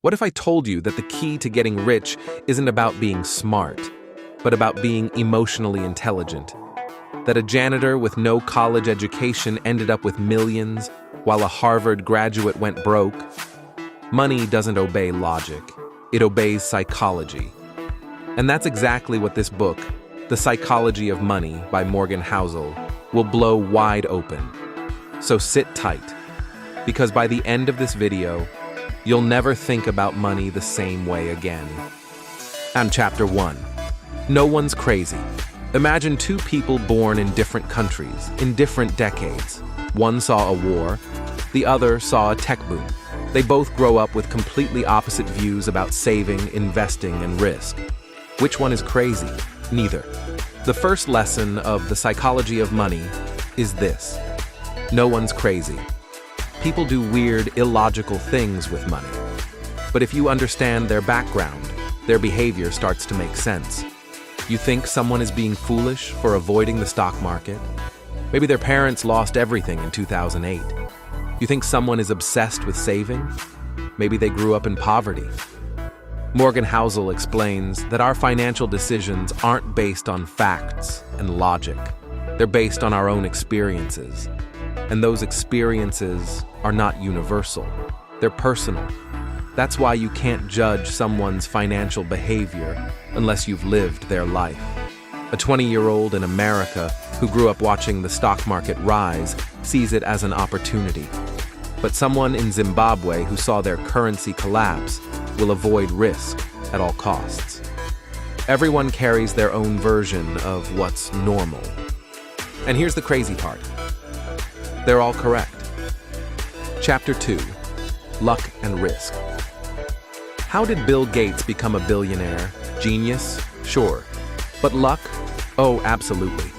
What if I told you that the key to getting rich isn't about being smart, but about being emotionally intelligent? That a janitor with no college education ended up with millions, while a Harvard graduate went broke? Money doesn't obey logic. It obeys psychology. And that's exactly what this book, The Psychology of Money by Morgan Housel, will blow wide open. So sit tight, because by the end of this video, you'll never think about money the same way again. And Chapter 1. No one's crazy. Imagine two people born in different countries, in different decades. One saw a war, the other saw a tech boom. They both grow up with completely opposite views about saving, investing, and risk. Which one is crazy? Neither. The first lesson of The Psychology of Money is this: no one's crazy. People do weird, illogical things with money. But if you understand their background, their behavior starts to make sense. You think someone is being foolish for avoiding the stock market? Maybe their parents lost everything in 2008. You think someone is obsessed with saving? Maybe they grew up in poverty. Morgan Housel explains that our financial decisions aren't based on facts and logic. They're based on our own experiences. And those experiences are not universal. They're personal. That's why you can't judge someone's financial behavior unless you've lived their life. A 20-year-old in America who grew up watching the stock market rise sees it as an opportunity. But someone in Zimbabwe who saw their currency collapse will avoid risk at all costs. Everyone carries their own version of what's normal. And here's the crazy part. They're all correct. Chapter 2. Luck and Risk. How did Bill Gates become a billionaire? Genius? Sure. But luck? Oh, absolutely.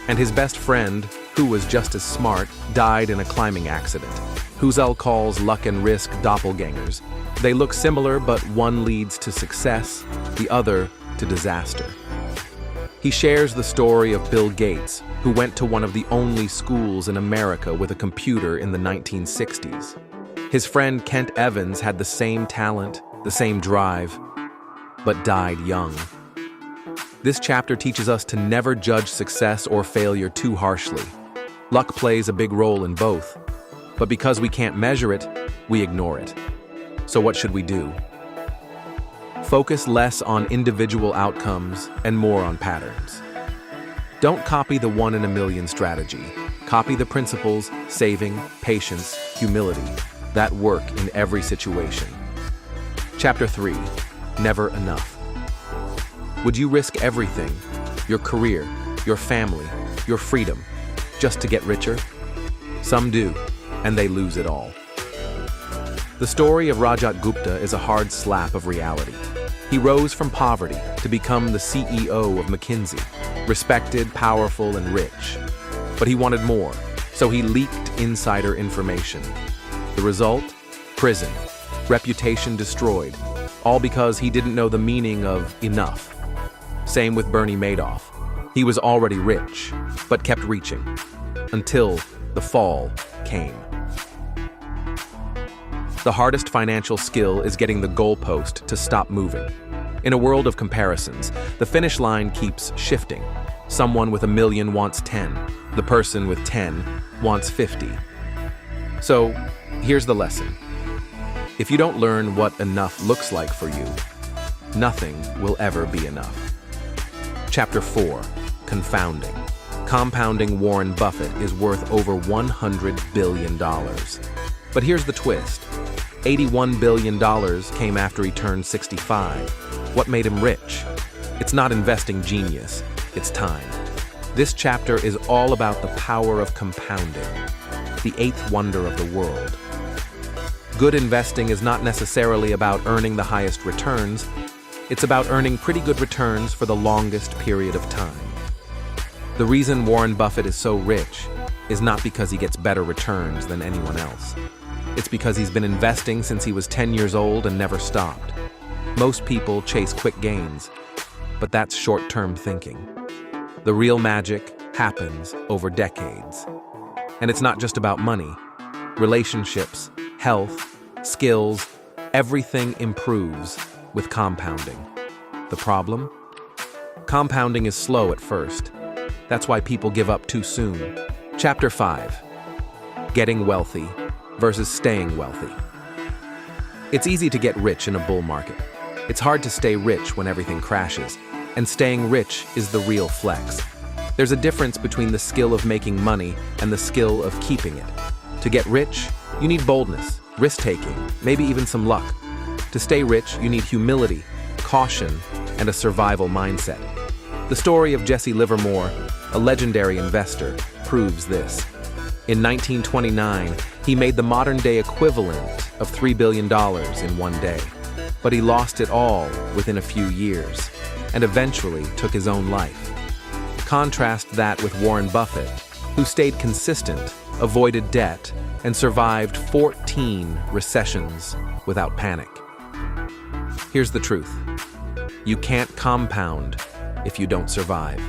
And his best friend, who was just as smart, died in a climbing accident. Housel calls luck and risk doppelgangers. They look similar, but one leads to success, the other to disaster. He shares the story of Bill Gates, who went to one of the only schools in America with a computer in the 1960s. His friend Kent Evans had the same talent, the same drive, but died young. This chapter teaches us to never judge success or failure too harshly. Luck plays a big role in both, but because we can't measure it, we ignore it. So what should we do? Focus less on individual outcomes and more on patterns. Don't copy the one-in-a-million strategy. Copy the principles, saving, patience, humility, that work in every situation. Chapter 3. Never enough. Would you risk everything, your career, your family, your freedom, just to get richer? Some do, and they lose it all. The story of Rajat Gupta is a hard slap of reality. He rose from poverty to become the CEO of McKinsey, respected, powerful, and rich. But he wanted more, so he leaked insider information. The result? Prison. Reputation destroyed, all because he didn't know the meaning of enough. Same with Bernie Madoff. He was already rich, but kept reaching, until the fall came. The hardest financial skill is getting the goalpost to stop moving. In a world of comparisons, the finish line keeps shifting. Someone with $1 million wants 10. The person with 10 wants 50. So, here's the lesson. If you don't learn what enough looks like for you, nothing will ever be enough. Chapter 4. Confounding. Compounding Warren Buffett is worth over $100 billion. But here's the twist. $81 billion came after he turned 65. What made him rich? It's not investing genius, it's time. This chapter is all about the power of compounding, the eighth wonder of the world. Good investing is not necessarily about earning the highest returns, it's about earning pretty good returns for the longest period of time. The reason Warren Buffett is so rich is not because he gets better returns than anyone else. It's because he's been investing since he was 10 years old and never stopped. Most people chase quick gains, but that's short-term thinking. The real magic happens over decades. And it's not just about money. Relationships, health, skills, Everything improves with compounding. The problem? Compounding is slow at first. That's why people give up too soon. Chapter 5. Getting wealthy versus staying wealthy. It's easy to get rich in a bull market. It's hard to stay rich when everything crashes, and staying rich is the real flex. There's a difference between the skill of making money and the skill of keeping it. To get rich, you need boldness, risk-taking, maybe even some luck. To stay rich, you need humility, caution, and a survival mindset. The story of Jesse Livermore, a legendary investor, proves this. In 1929, he made the modern-day equivalent of $3 billion in one day. But he lost it all within a few years, and eventually took his own life. Contrast that with Warren Buffett, who stayed consistent, avoided debt, and survived 14 recessions without panic. Here's the truth. You can't compound if you don't survive.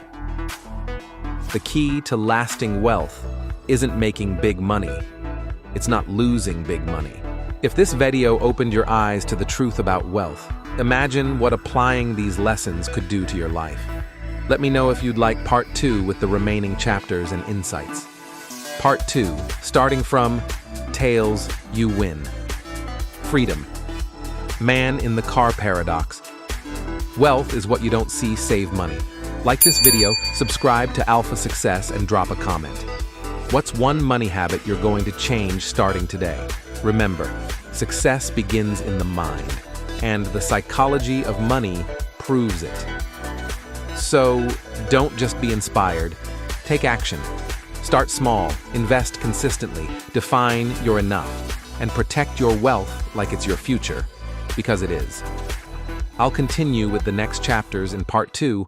The key to lasting wealth isn't making big money. It's not losing big money. If this video opened your eyes to the truth about wealth, imagine what applying these lessons could do to your life. Let me know if you'd like part 2 with the remaining chapters and insights. Part 2, starting from Tails, You Win. Freedom. Man in the car paradox. Wealth is what you don't see, save money. Like this video, subscribe to Alpha Success, and drop a comment. What's one money habit you're going to change starting today? Remember, success begins in the mind, and the psychology of money proves it. So, don't just be inspired. Take action. Start small, invest consistently, define your enough, and protect your wealth like it's your future, because it is. I'll continue with the next chapters in part 2